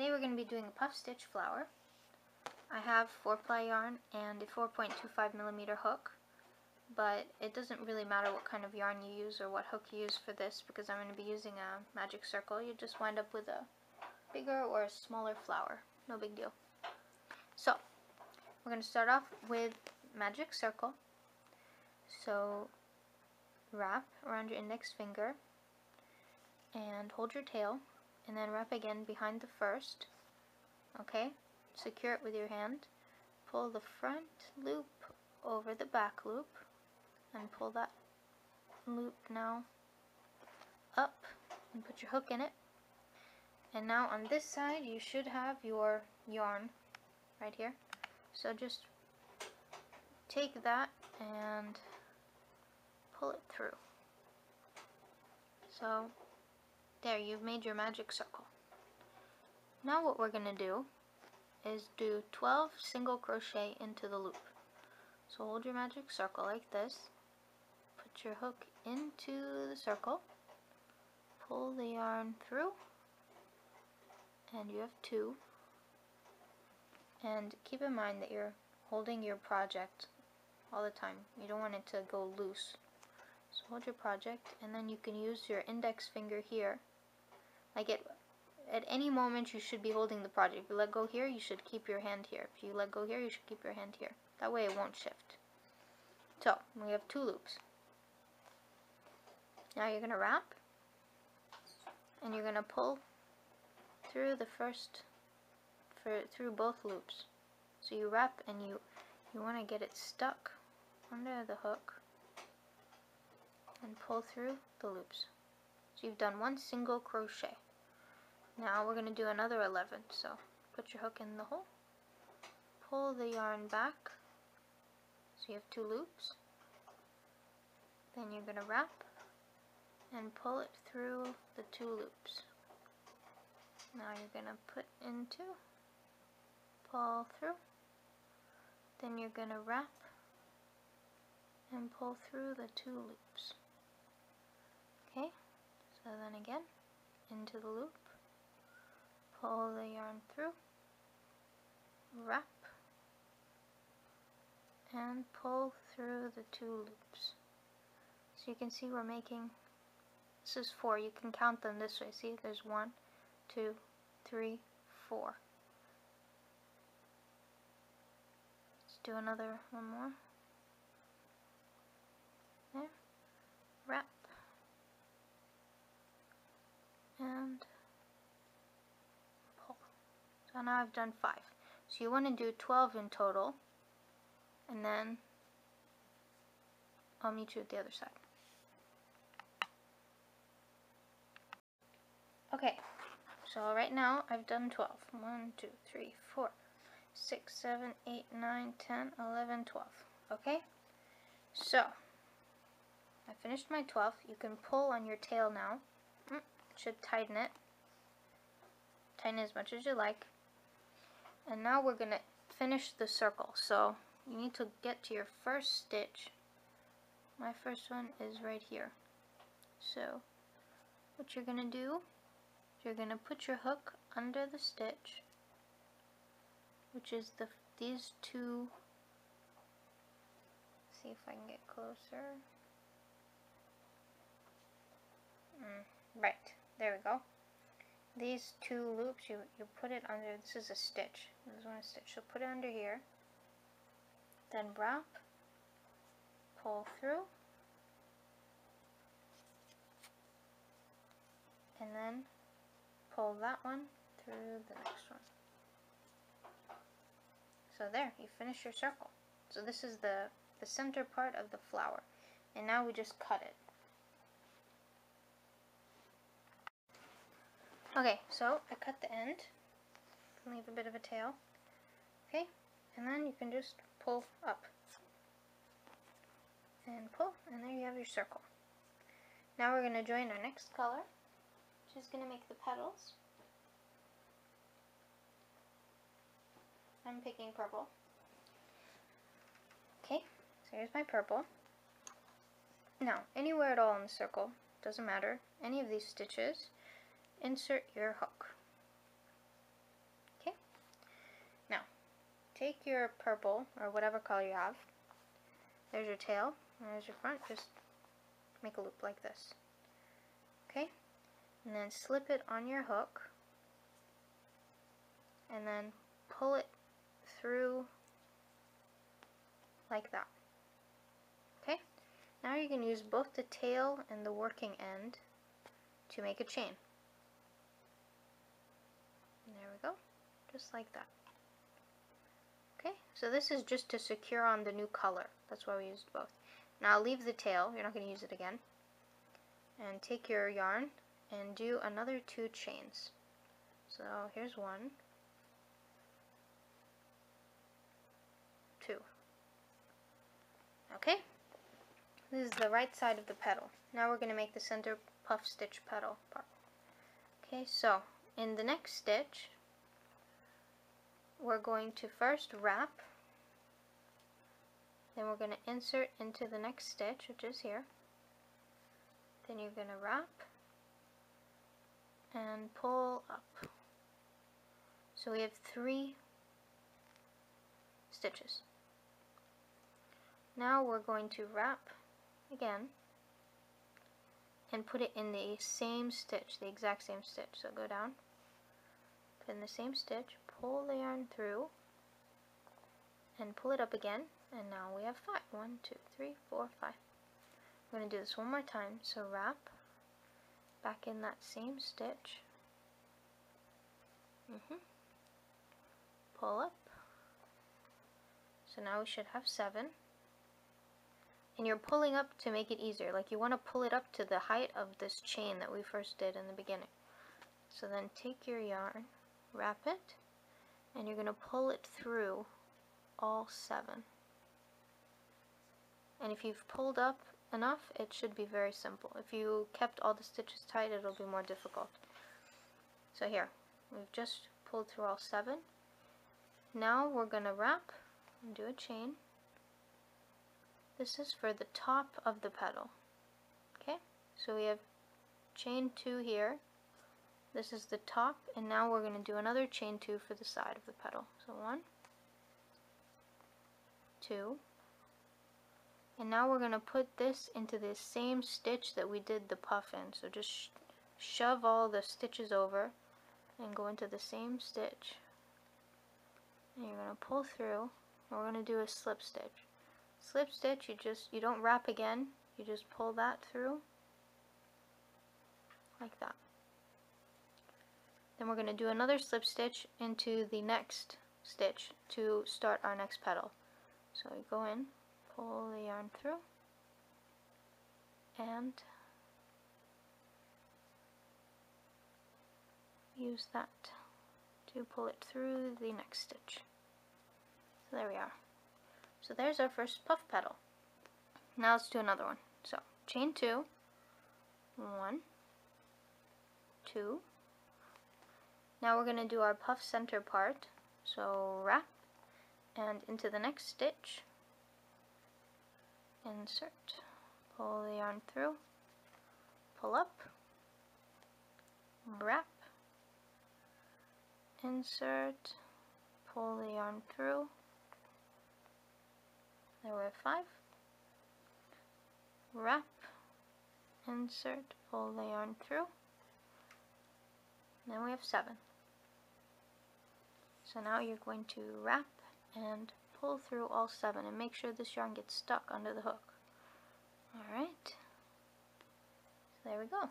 Today we're going to be doing a puff stitch flower. I have 4-ply yarn and a 4.25mm hook, but it doesn't really matter what kind of yarn you use or what hook you use for this because I'm going to be using a magic circle. You just wind up with a bigger or a smaller flower. No big deal. So, we're going to start off with magic circle. So, wrap around your index finger and hold your tail, and then wrap again behind the first. Okay, secure it with your hand. Pull the front loop over the back loop and pull that loop now up and put your hook in it. And now on this side you should have your yarn right here. So just take that and pull it through. So there, you've made your magic circle. Now what we're going to do is do 12 single crochet into the loop. So hold your magic circle like this, put your hook into the circle, pull the yarn through, and you have 2. And keep in mind that you're holding your project all the time. You don't want it to go loose. So hold your project, and then you can use your index finger here. Like at any moment you should be holding the project. If you let go here, you should keep your hand here. If you let go here, you should keep your hand here. That way it won't shift. So, we have 2 loops. Now you're going to wrap, and you're going to pull through the through both loops. So you wrap and you want to get it stuck under the hook and pull through the loops. So you've done 1 single crochet. Now we're going to do another 11. So put your hook in the hole, pull the yarn back, so you have 2 loops. Then you're going to wrap and pull it through the 2 loops. Now you're going to put into, pull through, then you're going to wrap and pull through the 2 loops. Okay, so then again, into the loop, pull the yarn through, wrap, and pull through the 2 loops. So you can see we're making, this is 4, you can count them this way, see there's 1, 2, 3, 4. Let's do another one more. There, wrap, and pull. So now I've done 5. So you want to do 12 in total, and then I'll meet you at the other side. Okay, so right now I've done 12. 1, 2, 3, 4, 6, 7, 8, 9, 10, 11, 12. Okay, so I finished my 12. You can pull on your tail now. It should tighten it. Tighten it as much as you like. And now we're going to finish the circle. So you need to get to your first stitch. My first one is right here. So what you're going to do, you're going to put your hook under the stitch, which is these 2. See if I can get closer. Right, there we go. These 2 loops, you put it under, this is a stitch. This is one stitch. So put it under here. Then wrap, pull through, and then pull that one through the next one. So there, you finish your circle. So this is the center part of the flower. And now we just cut it. Okay, so I cut the end, leave a bit of a tail, okay, and then you can just pull up, and pull, and there you have your circle. Now we're going to join our next color, which is going to make the petals. I'm picking purple. Okay, so here's my purple. Now, anywhere at all in the circle, doesn't matter, any of these stitches, insert your hook. take your purple, or whatever color you have. There's your tail, and there's your front. Just make a loop like this. Okay? And then slip it on your hook, and then pull it through like that. Okay? Now you can use both the tail and the working end to make a chain. And there we go, just like that. Okay, so this is just to secure on the new color. That's why we used both. Now leave the tail, you're not going to use it again. And take your yarn and do another 2 chains. So here's 1, 2. Okay, this is the right side of the petal. Now we're going to make the center puff stitch petal part. Okay, so in the next stitch, we're going to first wrap, then we're going to insert into the next stitch, which is here. Then you're going to wrap and pull up. So we have 3 stitches. Now we're going to wrap again and put it in the same stitch, the exact same stitch. So go down, put in the same stitch, pull the yarn through, and pull it up again, and now we have 5. 1, 2, 3, 4, 5. I'm going to do this one more time. So wrap, back in that same stitch, pull up. So now we should have 7. And you're pulling up to make it easier. Like, you want to pull it up to the height of this chain that we first did in the beginning. So then take your yarn, wrap it, and you're going to pull it through all 7. And if you've pulled up enough, it should be very simple. If you kept all the stitches tight, it'll be more difficult. So here, we've just pulled through all 7. Now we're going to wrap and do a chain. This is for the top of the petal. Okay, so we have chain 2 here. This is the top, and now we're going to do another chain 2 for the side of the petal. So 1, 2, and now we're going to put this into the same stitch that we did the puff in. So just shove all the stitches over and go into the same stitch, and you're going to pull through, and we're going to do a slip stitch. Slip stitch, you don't wrap again, you just pull that through like that. Then we're going to do another slip stitch into the next stitch to start our next petal. So we go in, pull the yarn through, and use that to pull it through the next stitch. So there we are. So there's our first puff petal. Now let's do another one. So chain 2, 1, 2. Now we're going to do our puff center part. So wrap and into the next stitch, insert, pull the yarn through, pull up, wrap, insert, pull the yarn through. There we have 5. Wrap, insert, pull the yarn through. Then we have 7. So now you're going to wrap and pull through all 7 and make sure this yarn gets stuck under the hook. Alright, so there we go.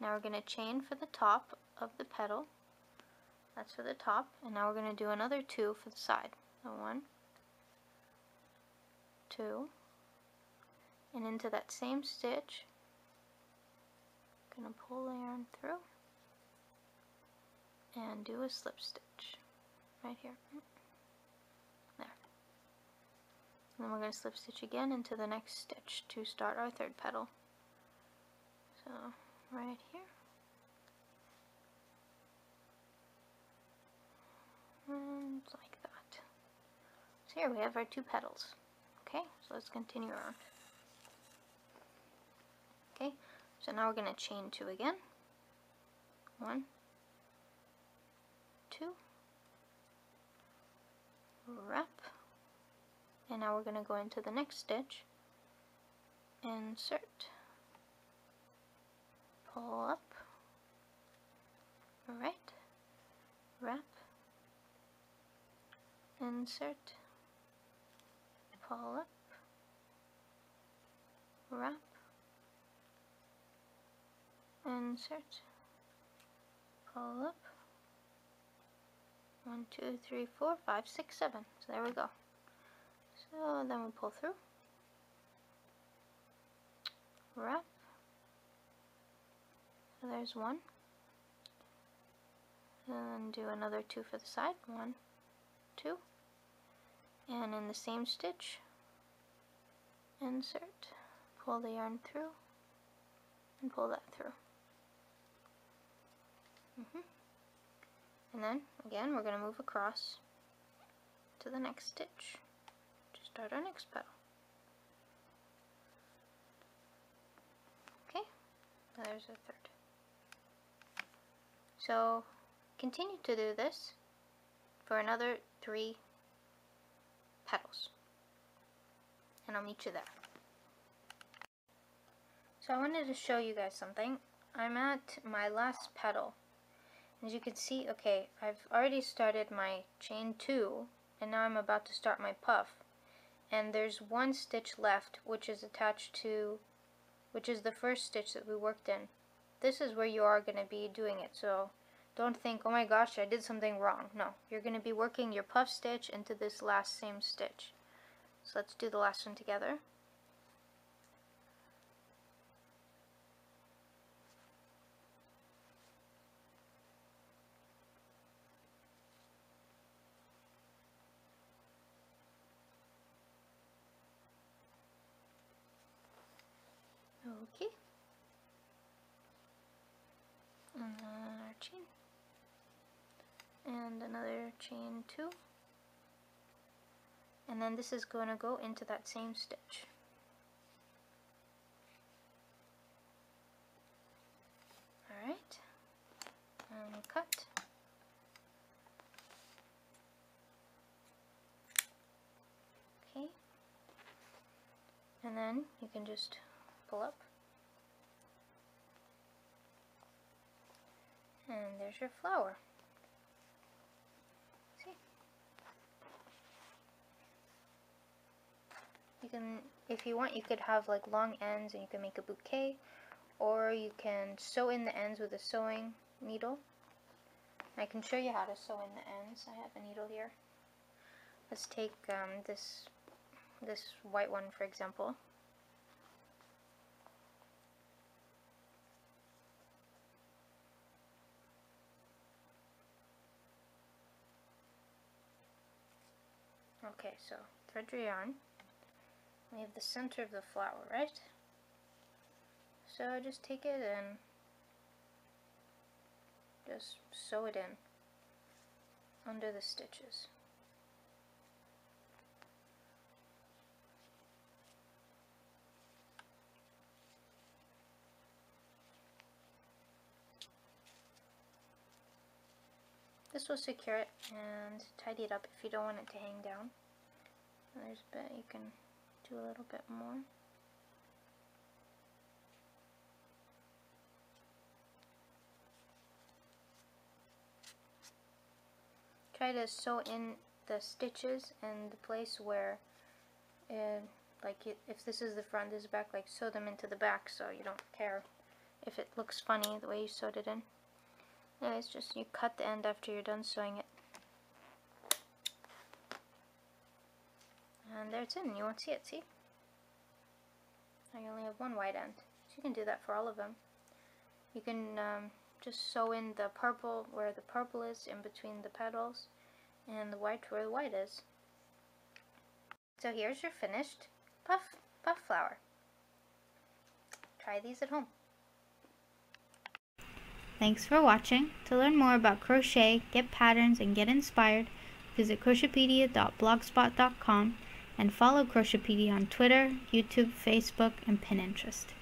Now we're going to chain for the top of the petal. That's for the top, and now we're going to do another 2 for the side. So 1, 2, and into that same stitch, gonna pull the yarn through and do a slip stitch right here. There. And then we're going to slip stitch again into the next stitch to start our third petal. So right here. And like that. So here we have our 2 petals. Okay, so let's continue on. Okay, so now we're going to chain 2 again. 1, 2, wrap, and now we're going to go into the next stitch, insert, pull up, right, wrap, insert, pull up, wrap, insert, pull up, 1, 2, 3, 4, 5, 6, 7. So there we go. So then we pull through, wrap, so there's 1, and do another 2 for the side, 1, 2, and in the same stitch, insert, pull the yarn through, and pull that through. And then, again, we're going to move across to the next stitch to start our next petal. Okay, now there's our third. So, continue to do this for another 3 petals, and I'll meet you there. So I wanted to show you guys something. I'm at my last petal. As you can see, okay, I've already started my chain 2, and now I'm about to start my puff. And there's 1 stitch left, which is attached to, which is the first stitch that we worked in. This is where you are going to be doing it, so don't think, oh my gosh, I did something wrong. No, you're going to be working your puff stitch into this last same stitch. So let's do the last one together. Okay, and another chain, and another chain 2, and then this is going to go into that same stitch. Alright, and cut. Okay, and then you can just pull up, and there's your flower. See? You can, if you want, you could have like long ends and you can make a bouquet, or you can sew in the ends with a sewing needle. I can show you how to sew in the ends. I have a needle here. Let's take this white one, for example. Okay, so thread your yarn. We have the center of the flower, right? So just take it and just sew it in under the stitches. This will secure it and tidy it up if you don't want it to hang down. And there's a bit, you can do a little bit more. Try to sew in the stitches and the place where, if this is the front, this is the back, like sew them into the back so you don't care if it looks funny the way you sewed it in. It's just you cut the end after you're done sewing it. And there it's in. You won't see it, see? I only have one white end. So you can do that for all of them. You can just sew in the purple where the purple is in between the petals, and the white where the white is. So here's your finished puff flower. Try these at home. Thanks for watching. To learn more about crochet, get patterns, and get inspired, visit crochetpedia.blogspot.com and follow Crochetpedia on Twitter, YouTube, Facebook, and Pinterest.